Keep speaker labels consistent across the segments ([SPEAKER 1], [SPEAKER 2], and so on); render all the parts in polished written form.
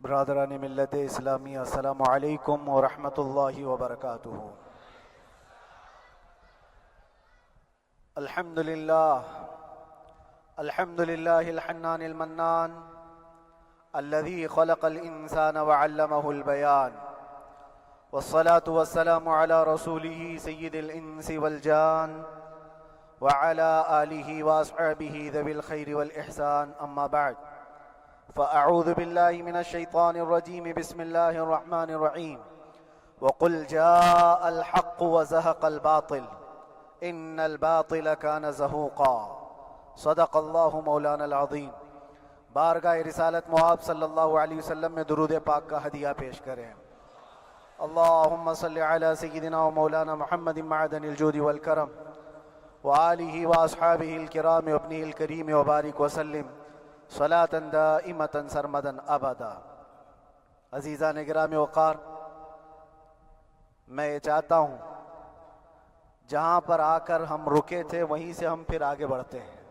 [SPEAKER 1] برادران ملت اسلامی، السلام علیکم ورحمۃ اللہ وبرکاتہ۔ الحمد للہ الحنان المنان الذي خلق الإنسان وعلمه البيان، والصلاة والسلام على رسوله سيد الإنس والجان وعلى آله وأصحابه ذوي الخير والإحسان، أما بعد فأعوذ بالله من الشيطان الرجيم، بسم الله الرحمن الرحيم، وقل جاء الحق وزهق الباطل إن الباطل كان زهوقا، صدق الله مولانا العظیم۔ بارگاہ رسالت مآب صلی اللہ علیہ وسلم میں درود پاک کا ہدیہ پیش کریں۔ اللہم صلی علی سیدنا و مولانا محمد معدن الجود والکرم وآلہ واصحابہ الکرام وابنہ الکریم وبارک وسلم صلاة دائمة سرمدا ابدا۔ عزیزان گرامی وقار، میں یہ چاہتا ہوں جہاں پر آ کر ہم رکے تھے وہیں سے ہم پھر آگے بڑھتے ہیں۔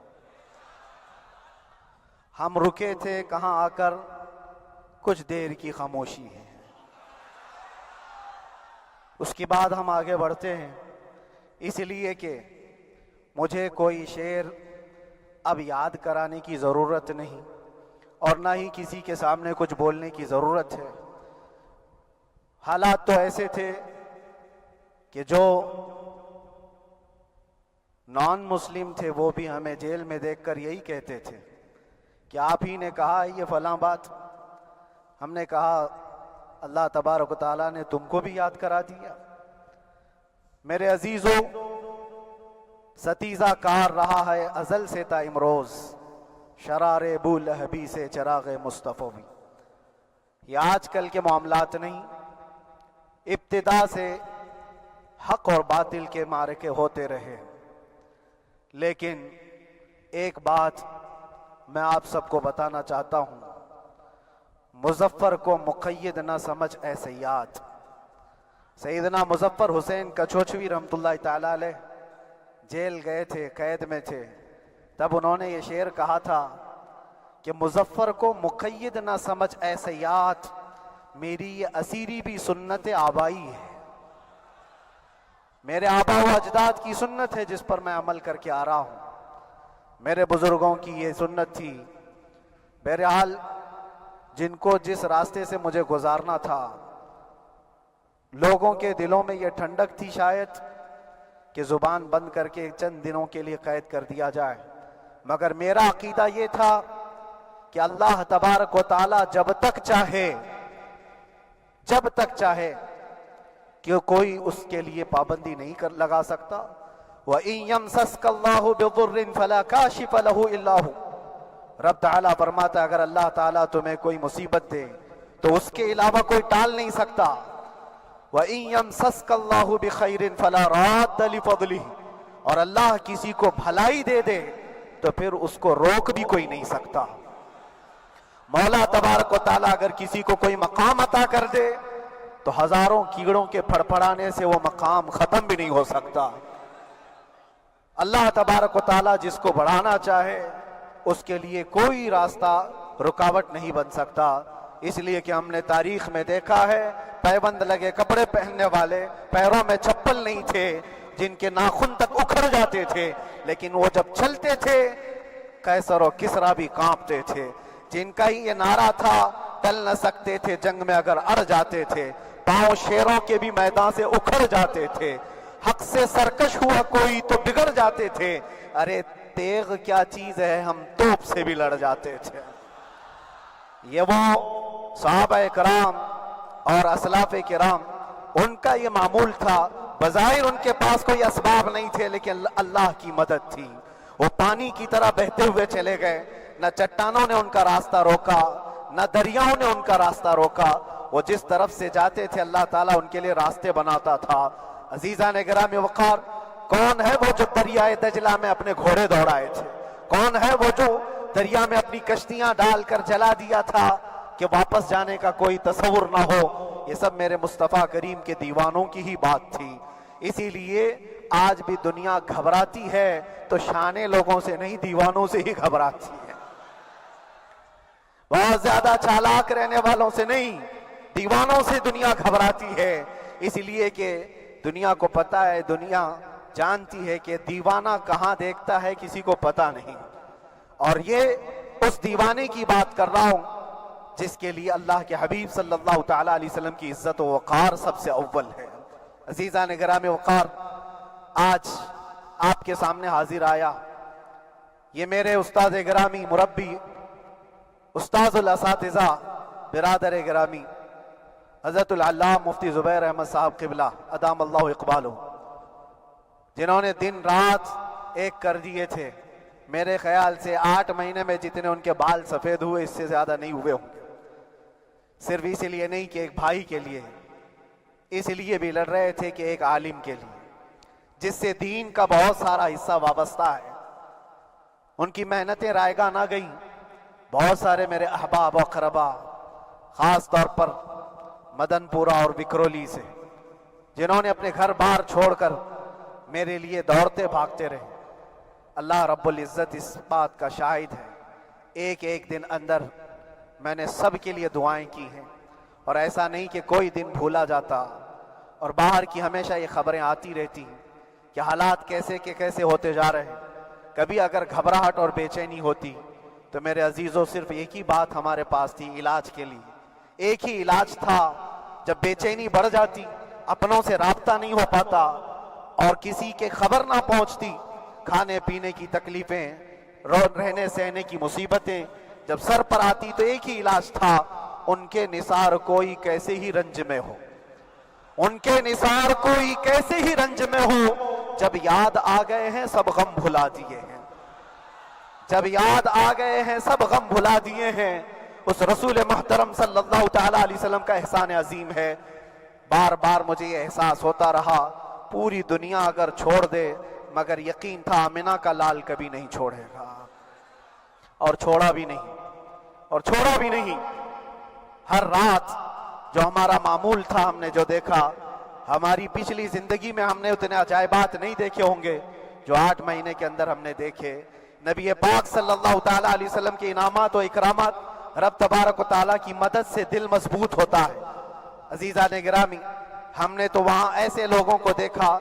[SPEAKER 1] ہم رکے تھے کہاں آ کر؟ کچھ دیر کی خاموشی ہے، اس کے بعد ہم آگے بڑھتے ہیں، اس لیے کہ مجھے کوئی شعر اب یاد کرانے کی ضرورت نہیں اور نہ ہی کسی کے سامنے کچھ بولنے کی ضرورت ہے۔ حالات تو ایسے تھے کہ جو نان مسلم تھے وہ بھی ہمیں جیل میں دیکھ کر یہی کہتے تھے کہ آپ ہی نے کہا یہ فلاں بات۔ ہم نے کہا اللہ تبارک و تعالیٰ نے تم کو بھی یاد کرا دیا۔ میرے عزیزو، ستیزہ کار رہا ہے ازل سے تا امروز، شرار بو لہبی سے چراغ مصطفی بھی۔ یہ آج کل کے معاملات نہیں، ابتدا سے حق اور باطل کے معرکے ہوتے رہے، لیکن ایک بات میں آپ سب کو بتانا چاہتا ہوں، مظفر کو مقید نہ سمجھ اے سیاد۔ سیدنا مظفر حسین کچھوچھوی رحمت اللہ تعالی علیہ جیل گئے تھے، قید میں تھے، تب انہوں نے یہ شعر کہا تھا کہ مظفر کو مقید نہ سمجھ اے سیاد، میری یہ اسیری بھی سنت آبائی ہے، میرے آبا و اجداد کی سنت ہے جس پر میں عمل کر کے آ رہا ہوں، میرے بزرگوں کی یہ سنت تھی۔ بہرحال جن کو جس راستے سے مجھے گزارنا تھا، لوگوں کے دلوں میں یہ ٹھنڈک تھی شاید کہ زبان بند کر کے چند دنوں کے لیے قید کر دیا جائے، مگر میرا عقیدہ یہ تھا کہ اللہ تبارک و تعالی جب تک چاہے کہ کوئی اس کے لیے پابندی نہیں لگا سکتا۔ وَإِن يَمْسَسْكَ اللَّهُ بِضُرٍّ فَلَا كَاشِفَ لَهُ إِلَّا هُوَ۔ رب تعالیٰ فرماتا ہے اگر اللہ تعالیٰ تمہیں کوئی مصیبت دے تو اس کے علاوہ کوئی ٹال نہیں سکتا۔ وَإِن يَمْسَسْكَ اللَّهُ بِخَيْرٍ فَلَا رَادَّ لِفَضْلِهِ، اور اللہ کسی کو بھلائی دے دے تو پھر اس کو روک بھی کوئی نہیں سکتا۔ مولا تبارک و تعالیٰ اگر کسی کو کوئی مقام عطا کر دے تو ہزاروں کیڑوں کے پھڑپڑانے سے وہ مقام ختم بھی نہیں ہو سکتا۔ اللہ تبارک و تعالیٰ جس کو بڑھانا چاہے اس کے لیے کوئی راستہ رکاوٹ نہیں بن سکتا، اس لیے کہ ہم نے تاریخ میں دیکھا ہے پیبند لگے کپڑے پہننے والے، پیروں میں چپل نہیں تھے، جن کے ناخن تک اکھڑ جاتے تھے، لیکن وہ جب چلتے تھے قیصر و کسریٰ بھی کانپتے تھے، جن کا ہی یہ نعرہ تھا ٹل نہ سکتے تھے جنگ میں اگر اڑ جاتے تھے، پاؤں شیروں کے بھی میدان سے اکھڑ جاتے تھے، حق سے سرکش ہوا کوئی تو بگڑ جاتے تھے، ارے تیغ کیا چیز ہے ہم توپ سے بھی لڑ جاتے تھے۔ یہ وہ صحابہ کرام اور اسلاف کرام، ان کا یہ معمول تھا، بظاہر ان کے پاس کوئی اسباب نہیں تھے لیکن اللہ کی مدد تھی، وہ پانی کی طرح بہتے ہوئے چلے گئے، نہ چٹانوں نے ان کا راستہ روکا، نہ دریاؤں نے ان کا راستہ روکا، وہ جس طرف سے جاتے تھے اللہ تعالیٰ ان کے لیے راستے بناتا تھا۔ عزیزان گرامی وقار، کون ہے وہ جو دریائے دجلہ میں اپنے گھوڑے دوڑائے تھے؟ کون ہے وہ جو دریا میں اپنی کشتیاں ڈال کر جلا دیا تھا کہ واپس جانے کا کوئی تصور نہ ہو؟ یہ سب میرے مصطفیٰ کریم کے دیوانوں کی ہی بات تھی۔ اسی لیے آج بھی دنیا گھبراتی ہے تو شانے لوگوں سے نہیں، دیوانوں سے ہی گھبراتی ہے۔ بہت زیادہ چالاک رہنے والوں سے نہیں، دیوانوں سے دنیا گھبراتی ہے، اس لیے کہ دنیا کو پتا ہے، دنیا جانتی ہے کہ دیوانہ کہاں دیکھتا ہے کسی کو پتا نہیں۔ اور یہ اس دیوانے کی بات کر رہا ہوں جس کے لیے اللہ کے حبیب صلی اللہ تعالیٰ علیہ وسلم کی عزت و وقار سب سے اول ہے۔ عزیزان گرامی وقار، آج آپ کے سامنے حاضر آیا، یہ میرے استاد گرامی، مربی، استاذ الاساتذہ، برادر گرامی حضرت العلامہ مفتی زبیر احمد صاحب قبلہ ادام اللہ اقبالہ، جنہوں نے دن رات ایک کر دیے تھے۔ میرے خیال سے 8 مہینے میں جتنے ان کے بال سفید ہوئے اس سے زیادہ نہیں ہوئے ہوں گے، صرف اس لیے نہیں کہ ایک بھائی کے لیے، اس لیے بھی لڑ رہے تھے کہ ایک عالم کے لیے جس سے دین کا بہت سارا حصہ وابستہ ہے۔ ان کی محنتیں رائگاں نہ گئیں۔ بہت سارے میرے احباب و اقربا، خاص طور پر مدن پورہ اور وکرولی سے، جنہوں نے اپنے گھر بار چھوڑ کر میرے لیے دوڑتے بھاگتے رہے، اللہ رب العزت اس بات کا شاہد ہے، ایک ایک دن اندر میں نے سب کے لیے دعائیں کی ہیں، اور ایسا نہیں کہ کوئی دن بھولا جاتا، اور باہر کی ہمیشہ یہ خبریں آتی رہتی ہیں کہ حالات کیسے کے کیسے ہوتے جا رہے ہیں۔ کبھی اگر گھبراہٹ اور بے چینی ہوتی تو میرے عزیزوں صرف ایک ہی بات ہمارے پاس تھی علاج کے لیے، ایک ہی علاج تھا۔ جب بے چینی بڑھ جاتی، اپنوں سے رابطہ نہیں ہو پاتا اور کسی کے خبر نہ پہنچتی، کھانے پینے کی تکلیفیں، رہنے سہنے کی مصیبتیں جب سر پر آتی تو ایک ہی علاج تھا، ان کے نثار کوئی کیسے ہی رنج میں ہو، ان کے نثار کوئی کیسے ہی رنج میں ہو، جب یاد آ گئے ہیں سب غم بھلا دیے ہیں، جب یاد آ گئے ہیں سب غم بھلا دیے ہیں۔ اس رسول محترم صلی اللہ تعالیٰ علیہ وسلم کا احسان عظیم ہے۔ بار بار مجھے یہ احساس ہوتا رہا، پوری دنیا اگر چھوڑ دے مگر یقین تھا آمنہ کا لال کبھی نہیں چھوڑے گا، اور چھوڑا بھی نہیں، اور چھوڑا بھی نہیں۔ ہر رات جو ہمارا معمول تھا ہم نے جو دیکھا، ہماری پچھلی زندگی میں ہم نے اتنے عجائبات نہیں دیکھے ہوں گے جو 8 مہینے کے اندر ہم نے دیکھے۔ نبی پاک صلی اللہ تعالیٰ علیہ وسلم کے انعامات و اکرامات، رب تبارک و تعالیٰ کی مدد سے دل مضبوط ہوتا ہے۔ عزیزان گرامی، ہم نے تو وہاں ایسے لوگوں کو دیکھا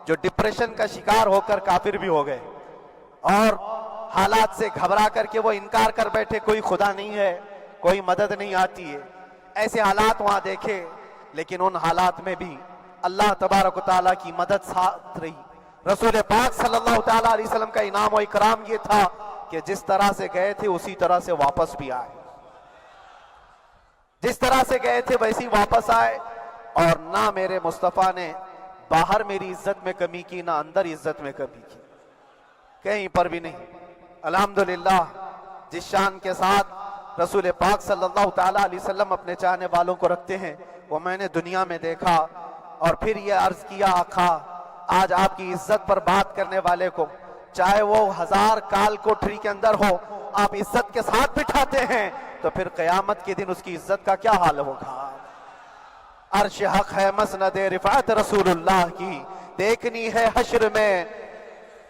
[SPEAKER 1] جو ڈپریشن کا شکار ہو کر کافر بھی ہو گئے، اور حالات سے گھبرا کر کے وہ انکار کر بیٹھے، کوئی خدا نہیں ہے، کوئی مدد نہیں آتی ہے۔ ایسے حالات وہاں دیکھے، لیکن ان حالات میں بھی اللہ تبارک و تعالیٰ کی مدد ساتھ رہی۔ رسول پاک صلی اللہ تعالیٰ علیہ وسلم کا انعام و اکرام یہ تھا کہ جس طرح سے گئے تھے اسی طرح سے واپس بھی آئے، جس طرح سے گئے تھے ویسی واپس آئے، اور نہ میرے مصطفیٰ نے باہر میری عزت میں کمی کی، نہ اندر عزت میں کمی کی، کہیں پر بھی نہیں۔ الحمدللہ، جس شان کے ساتھ رسول پاک صلی اللہ تعالیٰ علیہ وسلم اپنے چاہنے والوں کو رکھتے ہیں، وہ میں نے دنیا میں دیکھا، اور پھر یہ عرض کیا آقا، آج آپ کی عزت پر بات کرنے والے کو چاہے وہ 1000 کال کوٹری کے اندر ہو، آپ عزت کے ساتھ بٹھاتے ہیں تو پھر قیامت کے دن اس کی عزت کا کیا حال ہوگا۔ عرش حق ہے مسند رفعت رسول اللہ کی، دیکھنی ہے حشر میں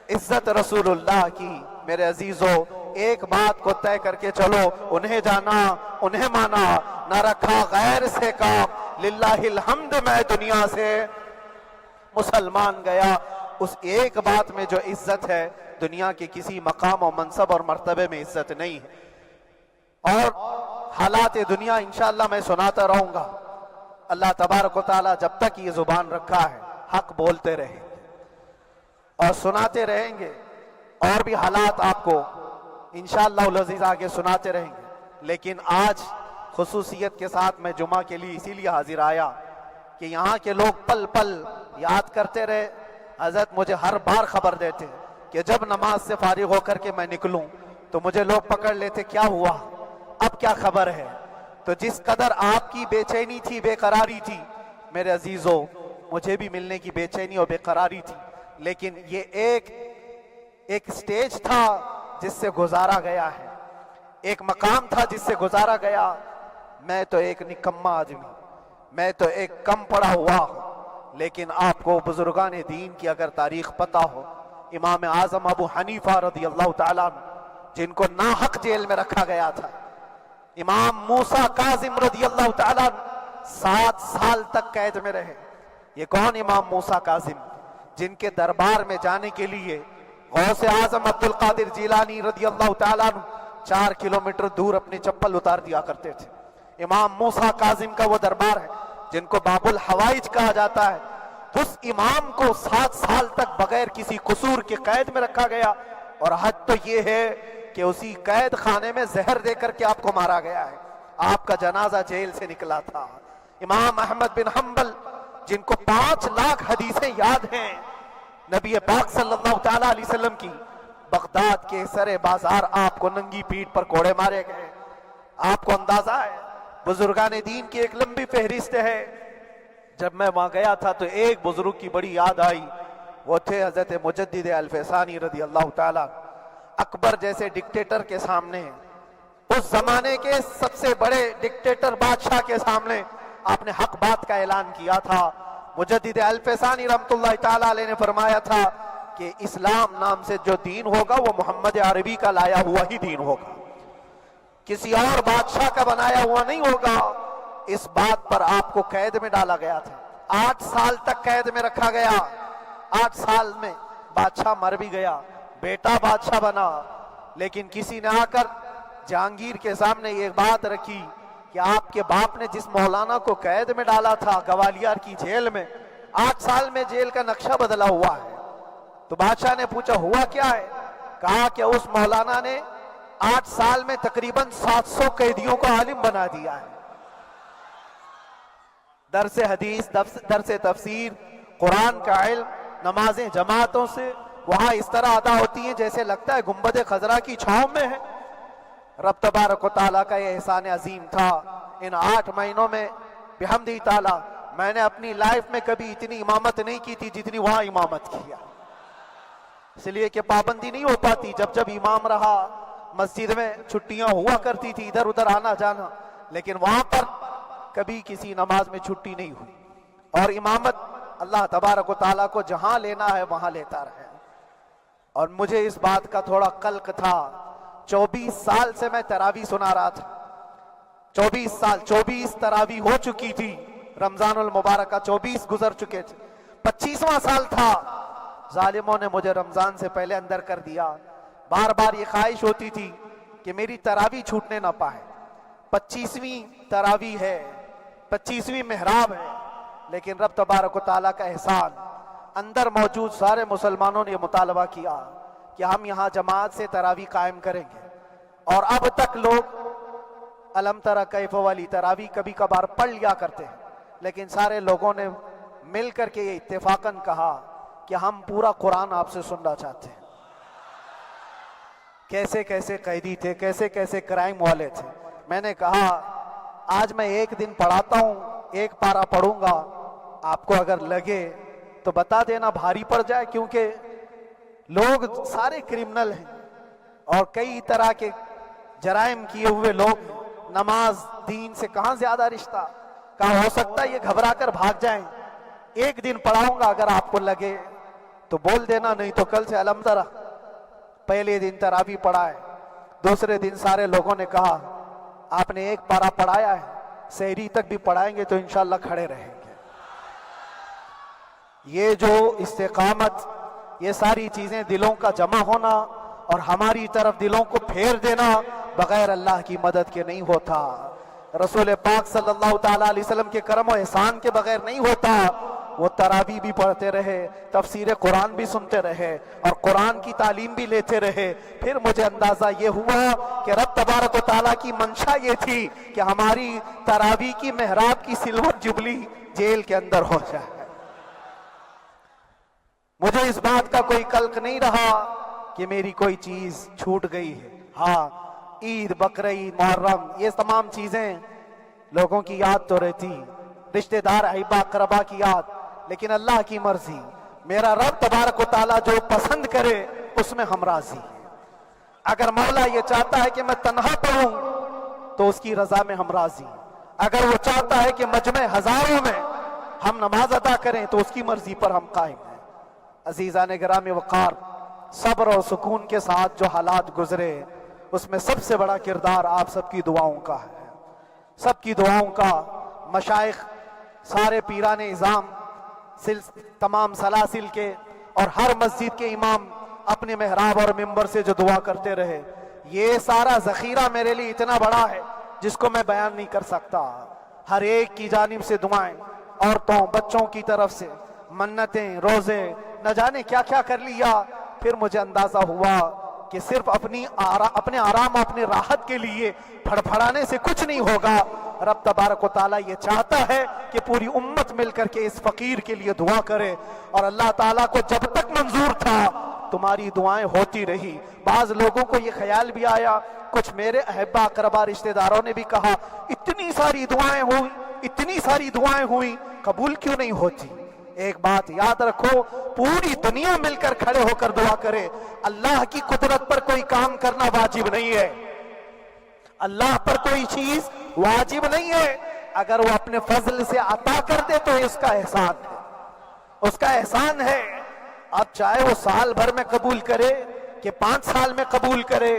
[SPEAKER 1] عزت رسول اللہ کی۔ میرے عزیزو، ایک بات کو طے کر کے چلو، انہیں جانا انہیں مانا، نہ رکھا غیر سے کام، للہ الحمد میں دنیا سے مسلمان گیا۔ اس ایک بات میں جو عزت ہے، دنیا کے کسی مقام و منصب اور مرتبے میں عزت نہیں ہے۔ اور حالات دنیا انشاءاللہ میں سناتا رہوں گا۔ اللہ تبارک و تعالیٰ جب تک یہ زبان رکھا ہے حق بولتے رہیں گے اور سناتے رہیں گے، اور بھی حالات آپ کو انشاءاللہ العزیز آگے سناتے رہیں گے۔ لیکن آج خصوصیت کے ساتھ میں جمعہ کے لیے اسی لیے حاضر آیا کہ یہاں کے لوگ پل پل یاد کرتے رہے۔ حضرت مجھے ہر بار خبر دیتے کہ جب نماز سے فارغ ہو کر کے میں نکلوں تو مجھے لوگ پکڑ لیتے، کیا ہوا، اب کیا خبر ہے۔ تو جس قدر آپ کی بے چینی تھی، بے قراری تھی، میرے عزیزو مجھے بھی ملنے کی بے چینی اور بے قراری تھی، لیکن یہ ایک سٹیج تھا جس سے گزارا گیا ہے، ایک مقام تھا جس سے گزارا گیا۔ میں تو ایک نکما آدمی، میں تو ایک کم پڑا ہوا ہوں، لیکن آپ کو بزرگان دین کی اگر تاریخ پتہ ہو، امام اعظم ابو حنیفہ رضی اللہ تعالیٰ عنہ، جن کو ناحق جیل میں رکھا گیا تھا، امام موسیٰ کاظم رضی اللہ تعالیٰ 7 سال تک قید میں رہے۔ یہ کون امام موسیٰ کاظم؟ جن کے دربار میں جانے کے لیے غوث اعظم عبد القادر جیلانی رضی اللہ تعالیٰ عنہ 4 کلومیٹر دور اپنی چپل اتار دیا کرتے تھے۔ امام موسیٰ کاظم کا وہ دربار ہے جن کو باب الحوائج کہا جاتا ہے۔ اس امام کو 7 سال تک بغیر کسی قصور کے قید میں رکھا گیا، اور حد تو یہ ہے کہ اسی قید خانے میں زہر دے کر کے آپ کو مارا گیا ہے۔ آپ کا جنازہ جیل سے نکلا تھا۔ امام احمد بن حنبل جن کو 5 لاکھ حدیثیں یاد ہیں، نبی پاک صلی اللہ تعالیٰ علیہ وسلم کی، بغداد کے سرے بازار آپ کو ننگی پیٹھ پر کوڑے مارے گئے۔ آپ کو اندازہ ہے بزرگان دین کی ایک لمبی فہرست ہے۔ جب میں وہاں گیا تھا تو ایک بزرگ کی بڑی یاد آئی، وہ تھے حضرت مجدد الفیسانی رضی اللہ تعالیٰ۔ اکبر جیسے ڈکٹیٹر کے سامنے، اس زمانے کے سب سے بڑے ڈکٹیٹر بادشاہ کے سامنے آپ نے حق بات کا اعلان کیا تھا۔ مجدد الفیسانی رحمت اللہ تعالیٰ علیہ نے فرمایا تھا کہ اسلام نام سے جو دین ہوگا وہ محمد عربی کا لایا ہوا ہی دین ہوگا، کسی اور بادشاہ کا بنایا ہوا نہیں ہوگا۔ اس بات پر آپ کو قید میں ڈالا گیا تھا، 8 سال تک قید میں رکھا گیا۔ 8 سال میں بادشاہ مر بھی گیا، بیٹا بادشاہ بنا، لیکن کسی نے آ کر جہانگیر کے سامنے یہ بات رکھی کہ آپ کے باپ نے جس مولانا کو قید میں ڈالا تھا گوالیار کی جیل میں، 8 سال میں جیل کا نقشہ بدلا ہوا ہے۔ تو بادشاہ نے پوچھا ہوا کیا ہے؟ کہا کہ اس مولانا نے 8 سال میں تقریباً 700 قیدیوں کو عالم بنا دیا ہے۔ درس حدیث، درس تفسیر، قرآن کا علم، نمازیں جماعتوں سے وہاں اس طرح ادا ہوتی ہیں جیسے لگتا ہے گنبد خضرا کی چھاؤں میں ہے۔ رب تبارک و تعالیٰ کا یہ احسان عظیم تھا۔ ان 8 مہینوں میں بحمدہ تعالیٰ میں نے اپنی لائف میں کبھی اتنی امامت نہیں کی تھی جتنی وہاں امامت کیا، اس لیے کہ پابندی نہیں ہو پاتی۔ جب جب امام رہا مسجد میں چھٹیاں ہوا کرتی تھی، ادھر ادھر آنا جانا، لیکن وہاں پر کبھی کسی نماز میں چھٹی نہیں ہوئی، اور امامت اللہ تبارک و تعالیٰ کو جہاں لینا ہے وہاں لیتا رہے۔ اور مجھے اس بات کا تھوڑا قلق تھا، 24 سال سے میں تراویح سنا رہا تھا، 24 تراویح ہو چکی تھی، رمضان المبارک کا 24 گزر چکے تھے، 25واں سال تھا، ظالموں نے مجھے رمضان سے پہلے اندر کر دیا۔ بار بار یہ خواہش ہوتی تھی کہ میری تراویح چھوٹنے نہ پائے، 25ویں تراویح ہے، 25ویں محراب ہے، لیکن رب تبارک و تعالیٰ کا احسان، اندر موجود سارے مسلمانوں نے یہ مطالبہ کیا کہ ہم یہاں جماعت سے تراویح قائم کریں گے، اور اب تک لوگ الم تری کیف والی تراویح کبھی کبھار پڑھ لیا کرتے ہیں، لیکن سارے لوگوں نے مل کر کے یہ اتفاقاً کہا کہ ہم پورا قرآن آپ سے سننا چاہتے ہیں۔ کیسے کیسے قیدی تھے، کیسے کیسے کرائم والے تھے۔ میں نے کہا آج میں ایک دن پڑھاتا ہوں، ایک پارہ پڑھوں گا، آپ کو اگر لگے تو بتا دینا، بھاری پڑ جائے، کیونکہ لوگ سارے کرمنل ہیں اور کئی طرح کے جرائم کیے ہوئے لوگ ہیں۔ نماز دین سے کہاں زیادہ رشتہ، کہاں ہو سکتا ہے یہ گھبرا کر بھاگ جائیں۔ ایک دن پڑھاؤں گا، اگر آپ کو لگے تو بول دینا، نہیں تو کل سے الم تری۔ پہلے دن تراویح پڑھا ہے، دوسرے دن سارے لوگوں نے کہا آپ نے ایک پارہ پڑھایا ہے، سحری تک بھی پڑھائیں گے تو انشاءاللہ کھڑے رہیں گے۔ یہ جو استقامت، یہ ساری چیزیں دلوں کا جمع ہونا اور ہماری طرف دلوں کو پھیر دینا بغیر اللہ کی مدد کے نہیں ہوتا، رسول پاک صلی اللہ تعالیٰ علیہ وسلم کے کرم و احسان کے بغیر نہیں ہوتا۔ وہ تراویح بھی پڑھتے رہے، تفسیر قرآن بھی سنتے رہے اور قرآن کی تعلیم بھی لیتے رہے۔ پھر مجھے اندازہ یہ ہوا کہ رب تبارک و تعالیٰ کی منشا یہ تھی کہ ہماری تراویح کی محراب کی سلور جبلی جیل کے اندر ہو جائے۔ مجھے اس بات کا کوئی قلق نہیں رہا کہ میری کوئی چیز چھوٹ گئی ہے۔ ہاں، عید، بقرعید، محرم، یہ تمام چیزیں لوگوں کی یاد تو رہتی، رشتہ دار، احبا، اقربا کی یاد، لیکن اللہ کی مرضی، میرا رب تبارک و تعالیٰ جو پسند کرے اس میں ہم راضی ہیں۔ اگر مولا یہ چاہتا ہے کہ میں تنہا پڑھوں تو اس کی رضا میں ہم راضی ہیں، اگر وہ چاہتا ہے کہ مجمع ہزاروں میں ہم نماز ادا کریں تو اس کی مرضی پر ہم قائم ہیں۔ عزیزان گرامی وقار، صبر اور سکون کے ساتھ جو حالات گزرے اس میں سب سے بڑا کردار آپ سب کی دعاؤں کا ہے، سب کی دعاؤں کا۔ مشائخ، سارے پیران اعظام، تمام سلاسل کے اور ہر مسجد کے امام اپنے محراب اور منبر سے جو دعا کرتے رہے، یہ سارا ذخیرہ میرے لیے اتنا بڑا ہے جس کو میں بیان نہیں کر سکتا۔ ہر ایک کی جانب سے دعائیں، عورتوں بچوں کی طرف سے منتیں، روزے، نہ جانے کیا کیا کر لیا۔ پھر مجھے اندازہ ہوا کہ صرف اپنے آرام، اپنے راحت کے لیے پھڑپھڑانے سے کچھ نہیں ہوگا۔ رب تبارک و تعالیٰ یہ چاہتا ہے کہ پوری امت مل کر کے اس فقیر کے لیے دعا کرے، اور اللہ تعالیٰ کو جب تک منظور تھا تمہاری دعائیں ہوتی رہی۔ بعض لوگوں کو یہ خیال بھی آیا، کچھ میرے احبا اقربا رشتہ داروں نے بھی کہا اتنی ساری دعائیں ہوئی، اتنی ساری دعائیں ہوئی، قبول کیوں نہیں ہوتی؟ ایک بات یاد رکھو، پوری دنیا مل کر کھڑے ہو کر دعا کرے، اللہ کی قدرت پر کوئی کام کرنا واجب نہیں ہے، اللہ پر کوئی چیز واجب نہیں ہے۔ اگر وہ اپنے فضل سے عطا کر دے تو اس کا احسان ہے، اس کا احسان ہے۔ اب چاہے وہ سال بھر میں قبول کرے کہ 5 سال میں قبول کرے،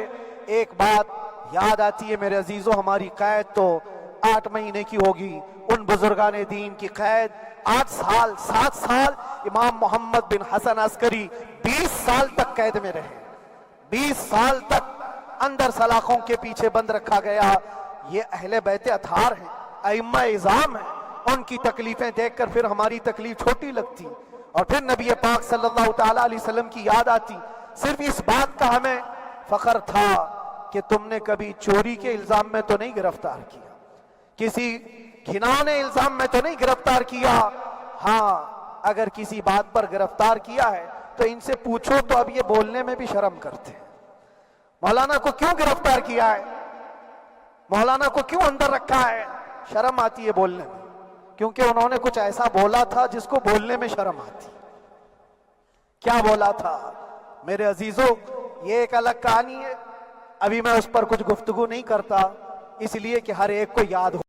[SPEAKER 1] ایک بات یاد آتی ہے میرے عزیزوں، ہماری قید تو 8 مہینے کی ہوگی، ان بزرگان دین کی قید 8 سال 7 سال۔ امام محمد بن حسن عسکری 20 سال تک قید میں رہے، 20 سال تک اندر سلاخوں کے پیچھے بند رکھا گیا۔ یہ اہل بیت اطہار ہیں، ائمہ اعظام ہیں، ان کی تکلیفیں دیکھ کر پھر ہماری تکلیف چھوٹی لگتی، اور پھر نبی پاک صلی اللہ تعالی علیہ وسلم کی یاد آتی۔ صرف اس بات کا ہمیں فخر تھا کہ تم نے کبھی چوری کے الزام میں تو نہیں گرفتار کیا، کسی گھناؤنے الزام میں تو نہیں گرفتار کیا۔ ہاں اگر کسی بات پر گرفتار کیا ہے تو ان سے پوچھو تو اب یہ بولنے میں بھی شرم کرتے ہیں، مولانا کو کیوں گرفتار کیا ہے، مولانا کو کیوں اندر رکھا ہے؟ شرم آتی ہے بولنے میں، کیونکہ انہوں نے کچھ ایسا بولا تھا جس کو بولنے میں شرم آتی۔ کیا بولا تھا میرے عزیزوں؟ یہ ایک الگ کہانی ہے، ابھی میں اس پر کچھ گفتگو نہیں کرتا، اس لیے کہ ہر ایک کو یاد ہو۔